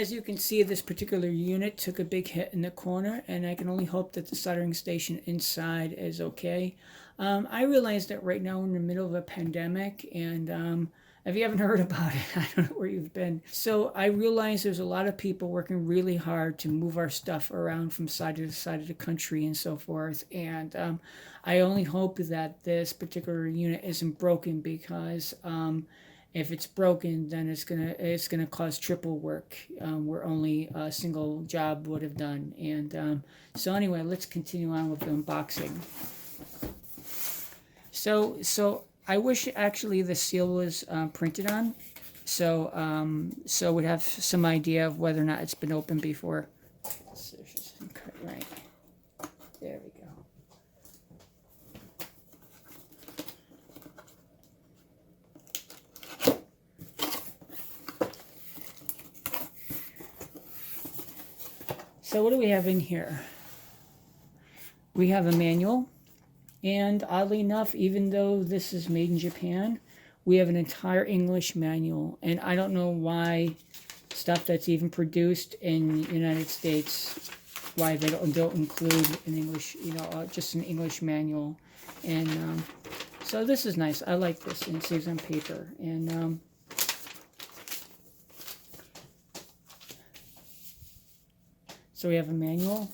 as you can see, this particular unit took a big hit in the corner, and I can only hope that the soldering station inside is okay. I realize that right now we're in the middle of a pandemic, and if you haven't heard about it, I don't know where you've been. So I realize there's a lot of people working really hard to move our stuff around from side to side of the country and so forth. And I only hope that this particular unit isn't broken, because if it's broken, then it's gonna cause triple work, where only a single job would have done. And so anyway, let's continue on with the unboxing. So I wish actually the seal was printed on, so we'd have some idea of whether or not it's been opened before. So just cut right there. We go. So what do we have in here? We have a manual. And oddly enough, even though this is made in Japan, we have an entire English manual. And I don't know why stuff that's even produced in the United States, why they don't include an English, just an English manual. And so this is nice. I like this, and it saves on paper. And so we have a manual.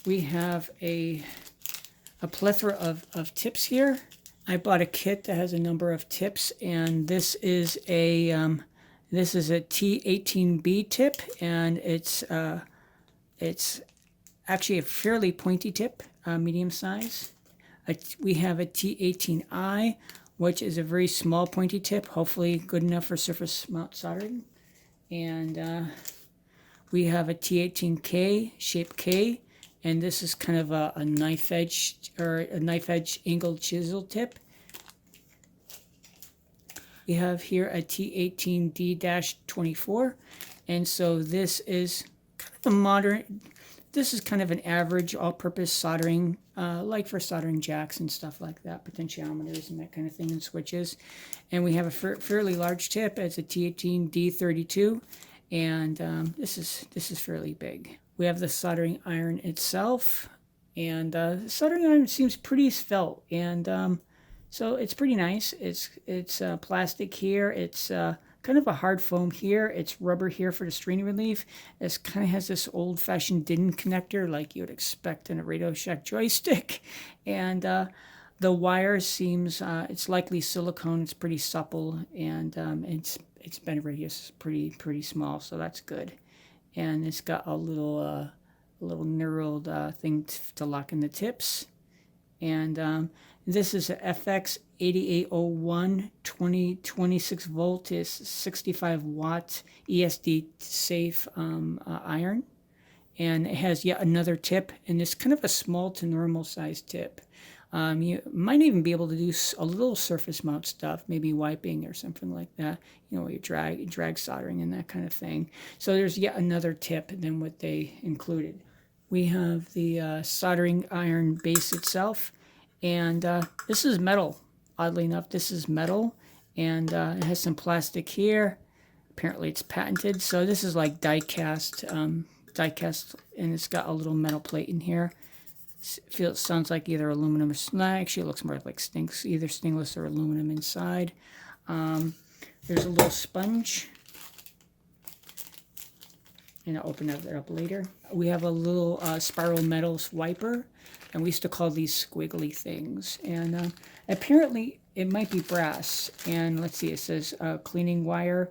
We have a plethora of tips here. I bought a kit that has a number of tips, and this is a T18B tip, and it's actually a fairly pointy tip, medium size. We have a T18I, which is a very small pointy tip, hopefully good enough for surface mount soldering. And we have a T18K, shape K. And this is kind of a knife edge, or a knife edge angled chisel tip. We have here a T18D-24, and so this is kind of a modern. This is kind of an average all-purpose soldering, like for soldering jacks and stuff like that, potentiometers and that kind of thing, and switches. And we have a fairly large tip. It's a T18D32, and this is fairly big. We have the soldering iron itself, and the soldering iron seems pretty svelte, and so it's pretty nice. It's plastic here. It's kind of a hard foam here. It's rubber here for the strain relief. It kind of has this old-fashioned DIN connector like you would expect in a Radio Shack joystick, and the wire seems it's likely silicone. It's pretty supple, and its bend radius is pretty small, so that's good. And it's got a little knurled thing to lock in the tips. And this is a FX-8801 26 volt is 65 watt ESD safe iron. And it has yet another tip, and it's kind of a small to normal size tip. You might even be able to do a little surface mount stuff, maybe wiping or something like that, where you drag soldering and that kind of thing. So there's yet another tip than what they included. We have the soldering iron base itself, and this is metal. Oddly enough, this is metal, and it has some plastic here. Apparently it's patented, so this is like die-cast, and it's got a little metal plate in here. Sounds like either aluminum or actually it looks more like either stainless or aluminum inside. There's a little sponge, and I'll open that up later. We have a little spiral metal wiper, and we used to call these squiggly things. And apparently it might be brass. And let's see, it says cleaning wire.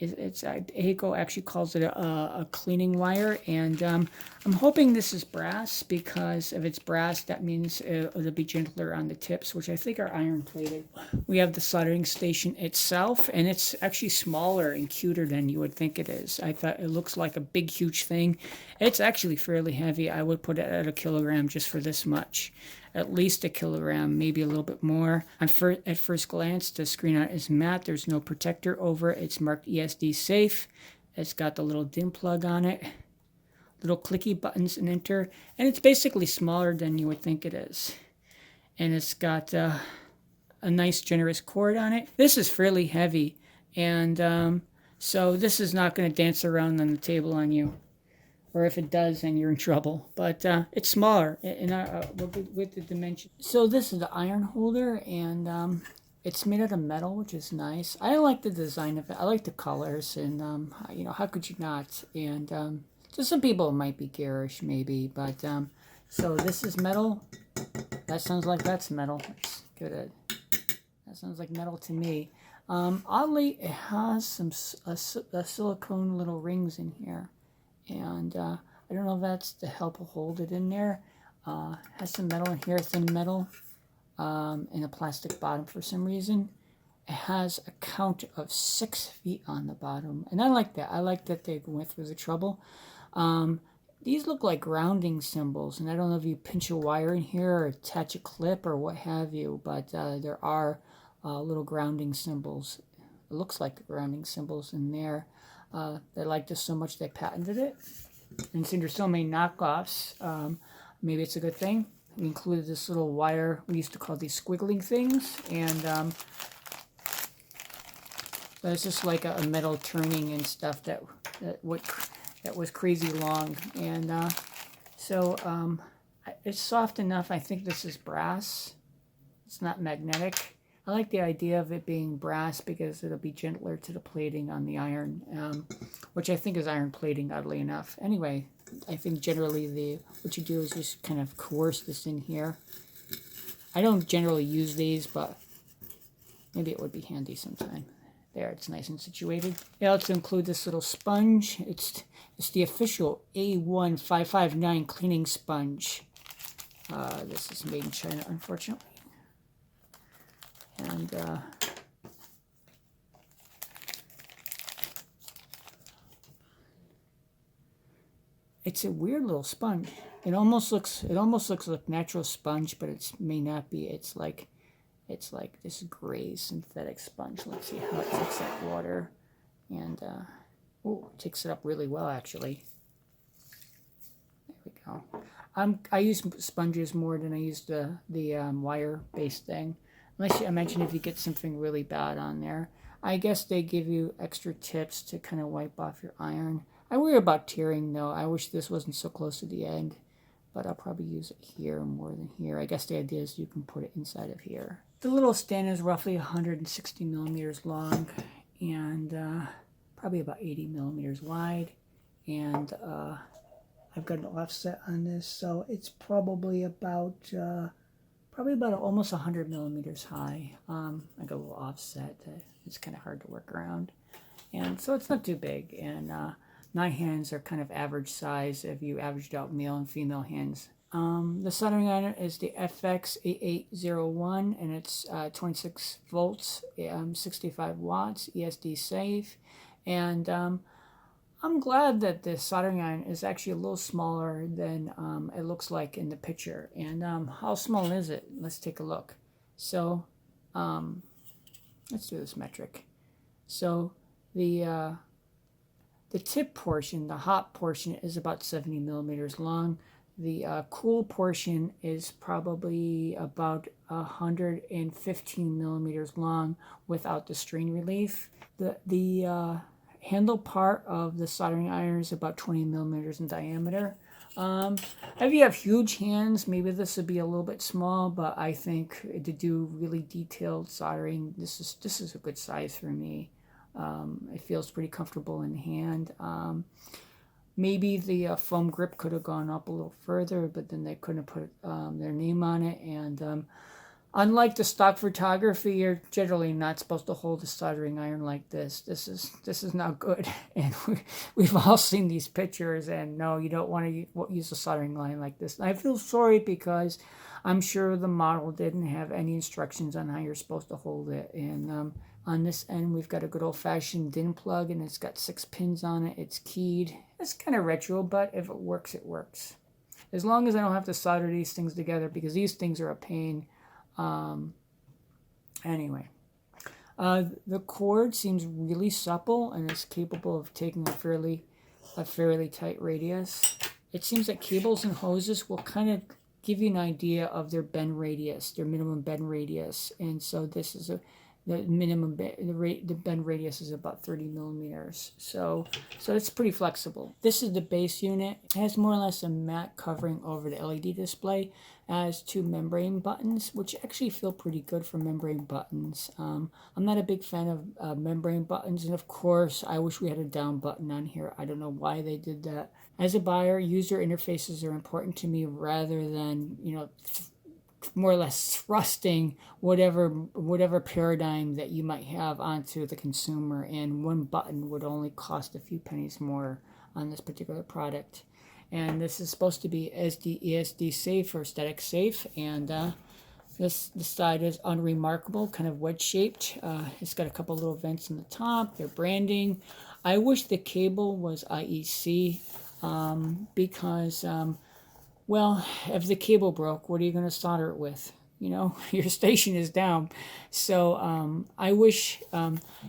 Hakko actually calls it a cleaning wire, and I'm hoping this is brass, because if it's brass, that means it'll be gentler on the tips, which I think are iron plated. We have the soldering station itself, and it's actually smaller and cuter than you would think it is. I thought it looks like a big, huge thing. It's actually fairly heavy. I would put it at 1 kilogram just for this much. At least 1 kilogram, maybe a little bit more. At first glance, the screen on it is matte. There's no protector over it. It's marked ESD safe. It's got the little DIN plug on it, little clicky buttons and enter, and it's basically smaller than you would think it is. And it's got a nice generous cord on it. This is fairly heavy, and so this is not going to dance around on the table on you. Or if it does, then you're in trouble. But it's smaller with the dimension. So this is the iron holder, and it's made out of metal, which is nice. I like the design of it. I like the colors, and you know, how could you not? And to some people, it might be garish, maybe. But so this is metal. That sounds like that's metal. Let's give it that sounds like metal to me. Oddly, it has some silicone little rings in here. And I don't know if that's to help hold it in there. Has some metal in here, thin metal, and a plastic bottom for some reason. It has a count of 6 feet on the bottom, and I like that. I like that they went through the trouble. These look like grounding symbols, and I don't know if you pinch a wire in here or attach a clip or what have you, but there are little grounding symbols. It looks like grounding symbols in there. They liked this so much they patented it. And since there's so many knockoffs, maybe it's a good thing. We included this little wire. We used to call these squiggling things. And but it's just like a metal turning and stuff that was crazy long. And so it's soft enough. I think this is brass. It's not magnetic. I like the idea of it being brass because it'll be gentler to the plating on the iron, which I think is iron plating, oddly enough. Anyway, I think generally what you do is just kind of coerce this in here. I don't generally use these, but maybe it would be handy sometime. There, it's nice and situated. They also include this little sponge. It's the official A1559 cleaning sponge. This is made in China, unfortunately. And it's a weird little sponge. It almost looks like natural sponge, but it may not be. It's like this gray synthetic sponge. Let's see how it takes that water, and oh, it takes it up really well actually. There we go. I use sponges more than I use the wire-based thing. Unless I mentioned if you get something really bad on there. I guess they give you extra tips to kind of wipe off your iron. I worry about tearing though. I wish this wasn't so close to the end. But I'll probably use it here more than here. I guess the idea is you can put it inside of here. The little stand is roughly 160 millimeters long. And probably about 80 millimeters wide. And I've got an offset on this. So it's probably about almost 100 millimeters high. I got a little offset. It's kind of hard to work around. And so it's not too big. And my hands are kind of average size if you averaged out male and female hands. The soldering iron is the FX-888D and it's 26 volts, 65 watts, ESD safe. And I'm glad that the soldering iron is actually a little smaller than it looks like in the picture. And how small is it? Let's take a look. So let's do this metric. So the tip portion, the hot portion, is about 70 millimeters long. The cool portion is probably about 115 millimeters long without the strain relief. The handle part of the soldering iron is about 20 millimeters in diameter. If you have huge hands, maybe this would be a little bit small, but I think to do really detailed soldering, this is a good size for me. It feels pretty comfortable in hand. Maybe the foam grip could have gone up a little further, but then they couldn't put their name on it. And unlike the stock photography, you're generally not supposed to hold a soldering iron like this. This is not good. And we've all seen these pictures, and no, you don't want to use a soldering iron like this. And I feel sorry because I'm sure the model didn't have any instructions on how you're supposed to hold it. And on this end, we've got a good old-fashioned DIN plug, and it's got 6 pins on it. It's keyed. It's kind of retro, but if it works, it works. As long as I don't have to solder these things together, because these things are a pain. Anyway, the cord seems really supple, and it's capable of taking a fairly tight radius. It seems that cables and hoses will kind of give you an idea of their bend radius, their minimum bend radius. And so this is the minimum the bend radius is about 30 millimeters. So it's pretty flexible. This is the base unit. It has more or less a matte covering over the LED display. It has 2 membrane buttons, which actually feel pretty good for membrane buttons. I'm not a big fan of membrane buttons, and of course, I wish we had a down button on here. I don't know why they did that. As a buyer, user interfaces are important to me rather than, you know, more or less thrusting whatever paradigm that you might have onto the consumer, and one button would only cost a few pennies more on this particular product. And this is supposed to be ESD safe or static safe, and the side is unremarkable, kind of wedge shaped. It's got a couple little vents in the top. Their branding. I wish the cable was IEC, because well, if the cable broke, what are you going to solder it with? You know, your station is down. So I wish,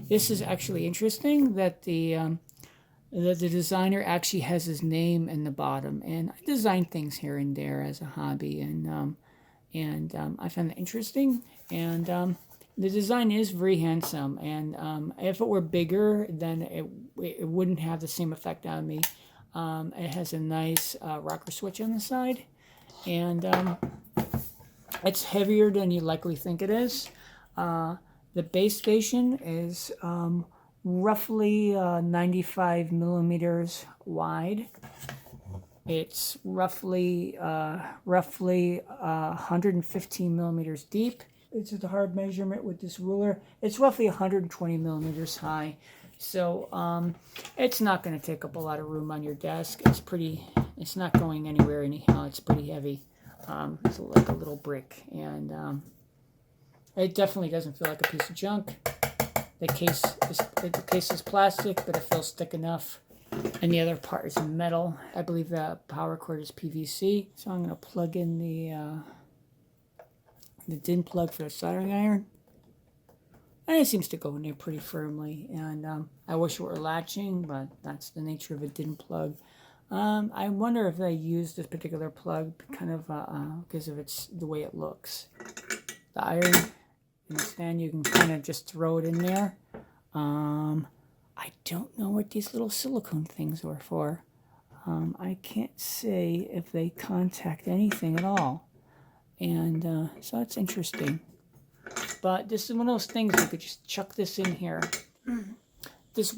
this is actually interesting that the designer actually has his name in the bottom. And I design things here and there as a hobby, and I find that interesting. And the design is very handsome. And if it were bigger, then it wouldn't have the same effect on me. It has a nice rocker switch on the side, and it's heavier than you likely think it is. The base station is roughly 95 millimeters wide. It's roughly 115 millimeters deep. It's a hard measurement with this ruler. It's roughly 120 millimeters high. So it's not going to take up a lot of room on your desk. It's not going anywhere anyhow. It's pretty heavy. It's like a little brick, and it definitely doesn't feel like a piece of junk. The case is plastic, but it feels thick enough. And the other part is metal. I believe the power cord is PVC. So I'm going to plug in the DIN plug for the soldering iron. And it seems to go in there pretty firmly. And I wish it were latching, but that's the nature of a DIN plug. I wonder if they use this particular plug kind of because of the way it looks. The iron in the stand, you can kind of just throw it in there. I don't know what these little silicone things are for. I can't say if they contact anything at all. And so it's interesting. But this is one of those things you could just chuck this in here. This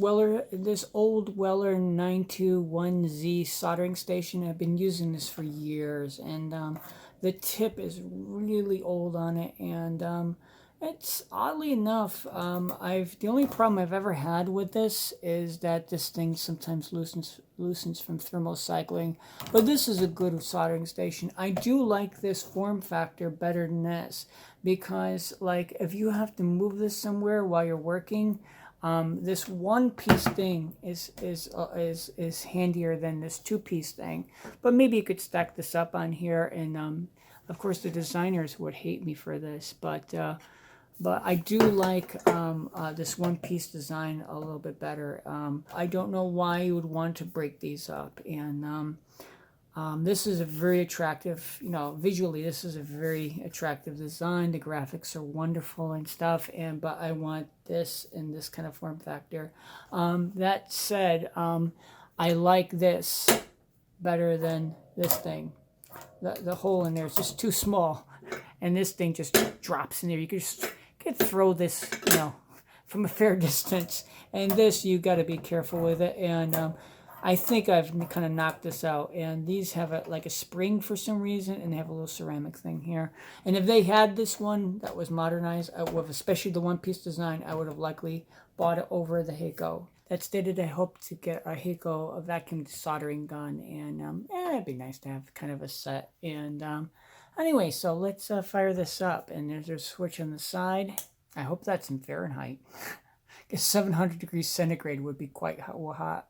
old Weller 921Z soldering station, I've been using this for years, and the tip is really old on it, and it's oddly enough, the only problem I've ever had with this is that this thing sometimes loosens from thermocycling. But this is a good soldering station. I do like this form factor better than this, because like if you have to move this somewhere while you're working, this one-piece thing is handier than this two-piece thing. But maybe you could stack this up on here, and of course the designers would hate me for this, but I do like this one-piece design a little bit better. I don't know why you would want to break these up, and this is a very attractive, visually this is a very attractive design. The graphics are wonderful and stuff, but I want this in this kind of form factor. That said, I like this better than this thing. The hole in there is just too small, and this thing just drops in there. You could throw this, from a fair distance, and this you got to be careful with it. And I think I've kind of knocked this out, and these have like a spring for some reason, and they have a little ceramic thing here. And if they had this one that was modernized, especially the one-piece design, I would have likely bought it over the Hakko. That stated I hope to get a Hakko, a vacuum soldering gun, and it'd be nice to have kind of a set. And anyway, so let's fire this up, and there's a switch on the side. I hope that's in Fahrenheit, because 700 degrees centigrade would be quite hot.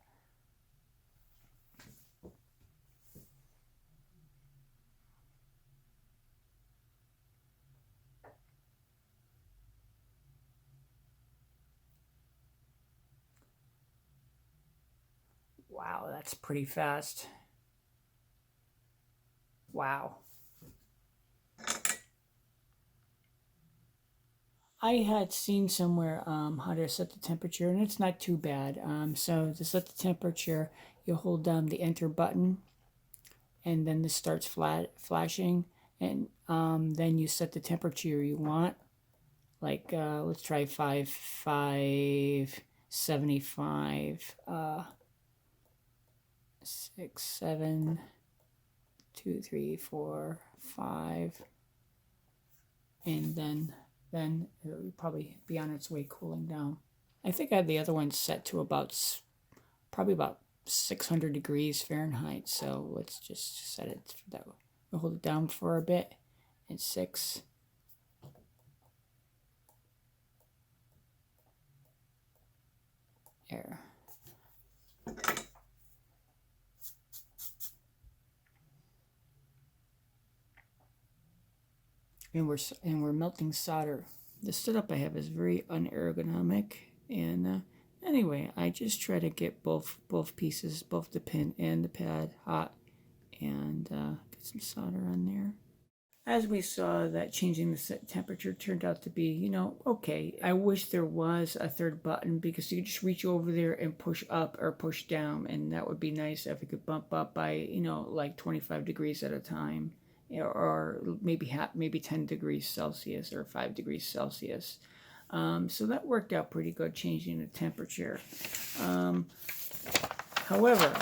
Wow, that's pretty fast. Wow. I had seen somewhere how to set the temperature, and it's not too bad. So to set the temperature, you hold down the enter button, and then this starts flashing, and then you set the temperature you want. Like let's try 575, 6, 7, 2, 3, 4, 5, and then it'll probably be on its way cooling down. I think I had the other one set to probably about 600 degrees Fahrenheit. So let's just set it for that. We'll hold it down for a bit. It's 6. There. And we're melting solder. The setup I have is very unergonomic, and anyway, I just try to get both pieces, both the pin and the pad, hot, and get some solder on there. As we saw, that changing the set temperature turned out to be, you know, okay. I wish there was a third button, because you could just reach over there and push up or push down, and that would be nice if it could bump up by, you know, like 25 degrees at a time, or maybe 10 degrees Celsius or 5 degrees Celsius. So that worked out pretty good, changing the temperature. However,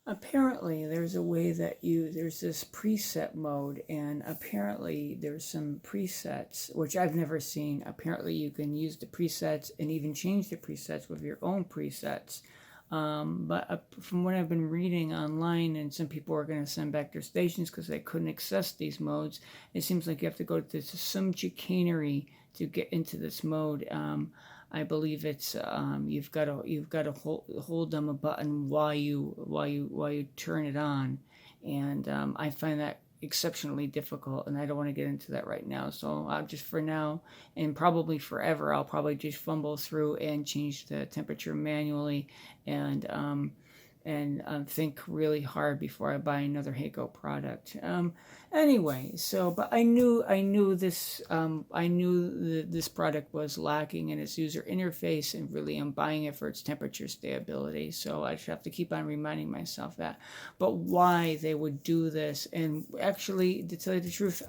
apparently there's a way that there's this preset mode, and apparently there's some presets, which I've never seen. Apparently you can use the presets and even change the presets with your own presets. But from what I've been reading online, and some people are going to send back their stations because they couldn't access these modes, it seems like you have to go to some chicanery to get into this mode. I believe it's you've got to hold them a button while you turn it on, and I find that exceptionally difficult, and I don't want to get into that right now. So I'll just, for now and probably forever, I'll probably just fumble through and change the temperature manually, and think really hard before I buy another Hakko product. Anyway, so but I knew this this product was lacking in its user interface, and really I'm buying it for its temperature stability. So I should have to keep on reminding myself that. But why they would do this, and actually, to tell you the truth,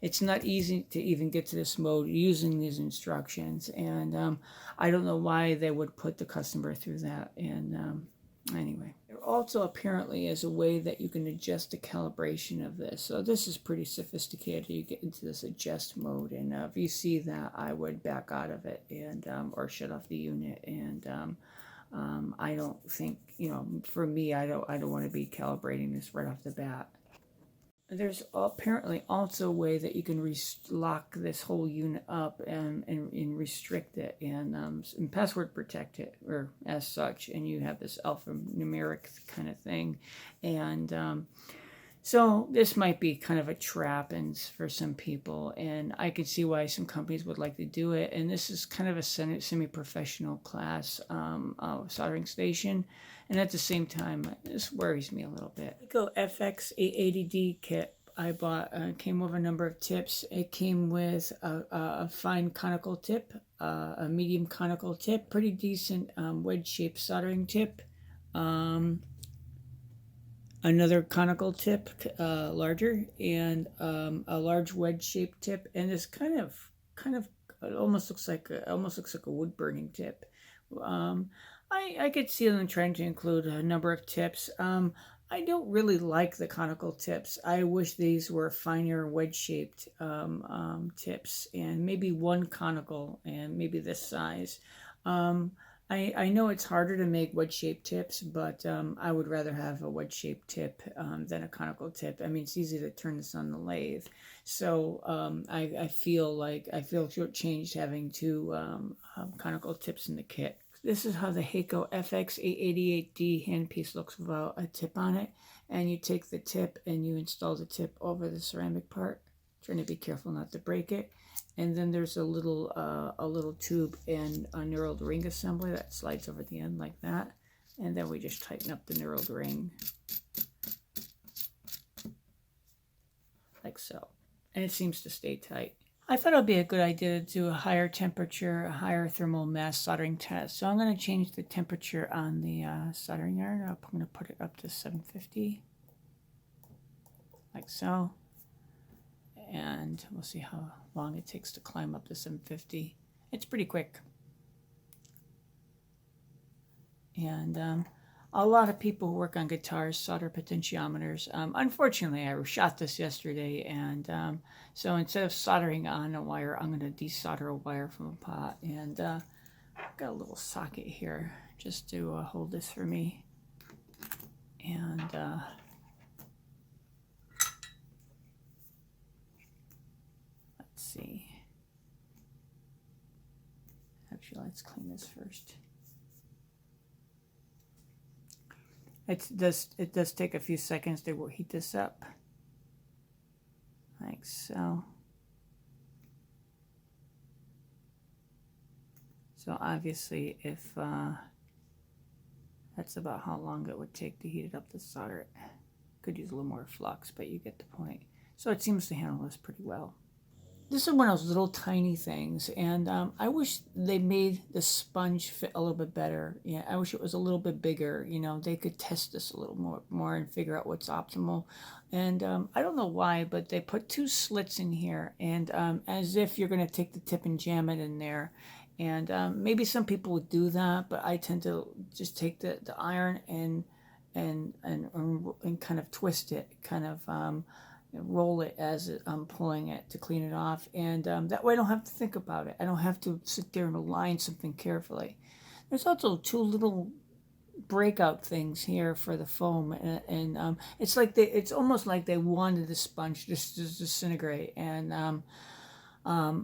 it's not easy to even get to this mode using these instructions, and I don't know why they would put the customer through that. And anyway, there also apparently is a way that you can adjust the calibration of this. So this is pretty sophisticated. You get into this adjust mode, and if you see that, I would back out of it, and or shut off the unit. And I don't think, you know, for me, I don't want to be calibrating this right off the bat. There's apparently also a way that you can lock this whole unit up and restrict it, and password protect it, or as such, and you have this alphanumeric kind of thing. And so this might be kind of a trap for some people, and I can see why some companies would like to do it. And this is kind of a semi-professional class soldering station, and at the same time, this worries me a little bit. Hakko FX-888D kit I bought came with a number of tips. It came with a fine conical tip, a medium conical tip, pretty decent wedge-shaped soldering tip, another conical tip, larger, and a large wedge-shaped tip, and this kind of it almost looks like a wood burning tip. I could see them trying to include a number of tips. I don't really like the conical tips. I wish these were finer wedge-shaped tips, and maybe one conical, and maybe this size. I know it's harder to make wedge-shaped tips, but I would rather have a wedge-shaped tip than a conical tip. I mean, it's easy to turn this on the lathe. So I feel shortchanged having two conical tips in the kit. This is how the Hakko FX-888D handpiece looks without a tip on it. And you take the tip and you install the tip over the ceramic part, trying to be careful not to break it. And then there's a little tube and a knurled ring assembly that slides over the end like that. And then we just tighten up the knurled ring, like so. And it seems to stay tight. I thought it would be a good idea to do a higher temperature, a higher thermal mass soldering test. So I'm going to change the temperature on the soldering iron. I'm going to put it up to 750, like so. And we'll see how long it takes to climb up to 750. It's pretty quick. And a lot of people who work on guitars solder potentiometers. Unfortunately, I shot this yesterday, and so instead of soldering on a wire, I'm going to desolder a wire from a pot. And I've got a little socket here just to hold this for me. And let's see. Actually, let's clean this first. It does take a few seconds to heat this up, like so. So obviously, if that's about how long it would take to heat it up to solder it. Could use a little more flux, but you get the point. So it seems to handle this pretty well. This is one of those little tiny things, and I wish they made the sponge fit a little bit better. Yeah, I wish it was a little bit bigger. You know, they could test this a little more and figure out what's optimal. And I don't know why, but they put 2 slits in here, and as if you're going to take the tip and jam it in there. And maybe some people would do that, but I tend to just take the iron and kind of twist it, kind of roll it as I'm pulling it to clean it off, and that way I don't have to think about it. I don't have to sit there and align something carefully. There's also 2 little breakout things here for the foam, and it's like it's almost like they wanted the sponge just to disintegrate. And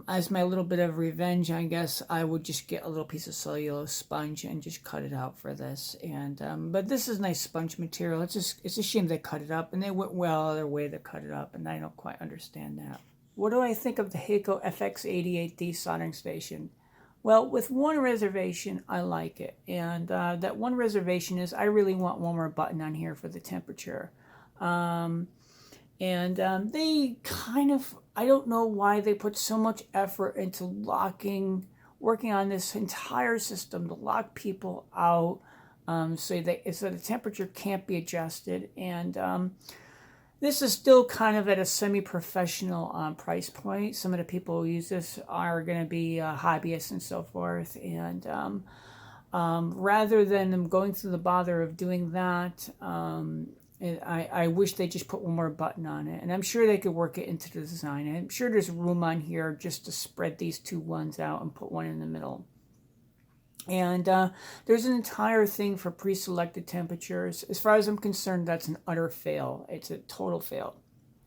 as my little bit of revenge, I guess I would just get a little piece of cellulose sponge and just cut it out for this. And but this is nice sponge material. It's a shame they cut it up, and they went well out of their way to cut it up, and I don't quite understand that. What do I think of the Hakko FX-888D Soldering Station? Well, with one reservation, I like it. And that one reservation is I really want one more button on here for the temperature. They kind of, I don't know why they put so much effort into working on this entire system to lock people out, so the temperature can't be adjusted. And this is still kind of at a semi-professional price point. Some of the people who use this are going to be hobbyists and so forth. And rather than them going through the bother of doing that, I wish they just put one more button on it. And I'm sure they could work it into the design. I'm sure there's room on here just to spread these 2 ones out and put one in the middle. And there's an entire thing for pre-selected temperatures. As far as I'm concerned, that's an utter fail. It's a total fail.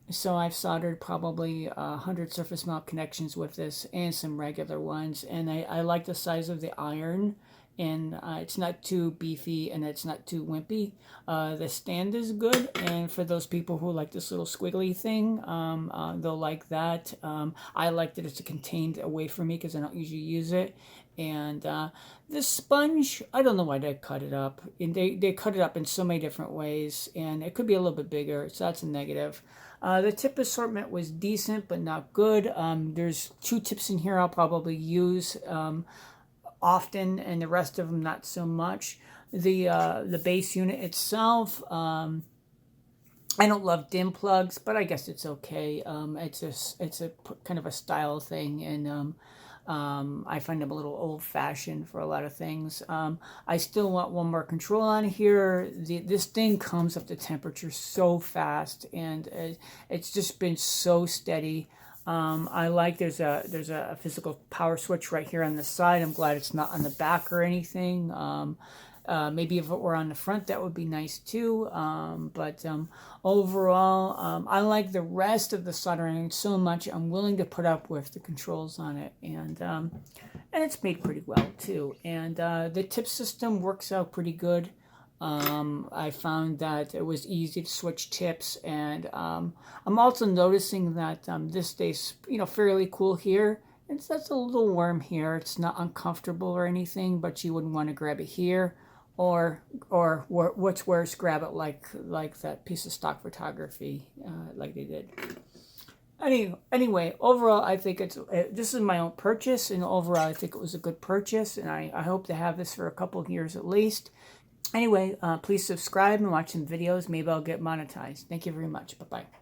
So I've soldered probably 100 surface mount connections with this and some regular ones. And I like the size of the iron. And it's not too beefy and it's not too wimpy. The stand is good, and for those people who like this little squiggly thing, they'll like that. I like that it's contained away from me because I don't usually use it. And this sponge, I don't know why they cut it up. And they cut it up in so many different ways, and it could be a little bit bigger, so that's a negative. The tip assortment was decent, but not good. There's 2 tips in here I'll probably use often, and the rest of them not so much. The base unit itself, I don't love dim plugs, but I guess it's okay. It's a kind of a style thing, and I find them a little old-fashioned for a lot of things. I still want one more control on here. This thing comes up to temperature so fast, and it's just been so steady. I like there's a physical power switch right here on the side. I'm glad it's not on the back or anything. Maybe if it were on the front, that would be nice too. But overall, I like the rest of the soldering so much. I'm willing to put up with the controls on it, and it's made pretty well too. And the tip system works out pretty good. I found that it was easy to switch tips, and I'm also noticing that this stays, fairly cool here. That's a little warm here. It's not uncomfortable or anything, but you wouldn't want to grab it here, or what's worse, grab it like that piece of stock photography, like they did. Anyway, overall, I think this is my own purchase, and overall, I think it was a good purchase, and I hope to have this for a couple of years at least. Anyway, please subscribe and watch some videos. Maybe I'll get monetized. Thank you very much. Bye-bye.